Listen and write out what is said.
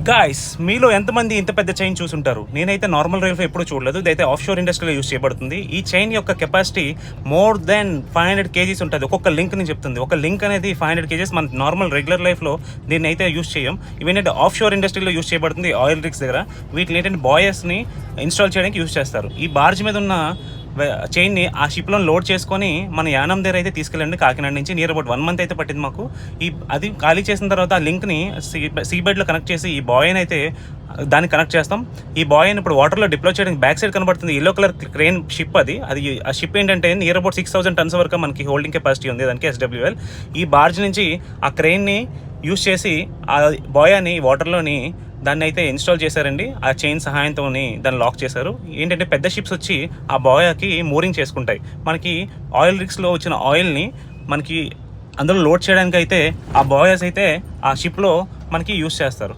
Guys, మీలో ఎంతమంది ఇంత పెద్ద చైన్ చూసుంటారు? నేనైతే నార్మల్ రైల్వే ఎప్పుడు చూడలేదు. ఇదైతే ఆఫ్ షోర్ ఇండస్ట్రీలో యూస్ చేయబడుతుంది. ఈ చైన్ యొక్క కెపాసిటీ మోర్ దెన్ 500 kgs ఉంటుంది. ఒక్కొక్క లింక్ ని చెప్తుంది. ఒక లింక్ అనేది 500 kgs. మన నార్మల్ రెగ్యులర్ లైఫ్లో దీన్ని అయితే యూస్ చేయం. ఇవేంటంటే ఆఫ్ షోర్ ఇండస్ట్రీలో యూస్ చేయబడుతుంది. ఆయిల్ రిగ్స్ దగ్గర వీటిని ఏంటంటే బాయస్ని ఇన్స్టాల్ చేయడానికి యూస్ చేస్తారు. ఈ బార్జ్ మీద ఉన్న చైన్ని ఆ షిప్లో లోడ్ చేసుకొని మన యానం దగ్గర అయితే తీసుకెళ్ళండి. కాకినాడ నుంచి నియర్ అబౌట్ 1 month అయితే పట్టింది మాకు. అది ఖాళీ చేసిన తర్వాత ఆ లింక్ని సీబెడ్లో కనెక్ట్ చేసి ఈ బాయ్ని అయితే దాన్ని కనెక్ట్ చేస్తాం. ఈ బాయ్ని ఇప్పుడు వాటర్లో డిప్లో చేయడానికి బ్యాక్ సైడ్ కనబడుతుంది ఎల్లో కలర్ క్రేన్ షిప్. అది ఆ షిప్ ఏంటంటే నియర్ అబౌట్ 6000 tons వరకు మనకి హోల్డింగ్ కెపాసిటీ ఉంది దానికి SWL. ఈ బార్జ్ నుంచి ఆ క్రేన్ని యూస్ చేసి ఆ బాయాని వాటర్లోని దాన్ని అయితే ఇన్స్టాల్ చేశారండి. ఆ చైన్ సహాయంతో దాన్ని లాక్ చేశారు. ఏంటంటే పెద్ద షిప్స్ వచ్చి ఆ బాయాకి మూరింగ్ చేసుకుంటాయి. మనకి ఆయిల్ రిగ్స్లో వచ్చిన ఆయిల్ని మనకి అందులో లోడ్ చేయడానికి అయితే ఆ బాయస్ అయితే ఆ షిప్లో మనకి యూస్ చేస్తారు.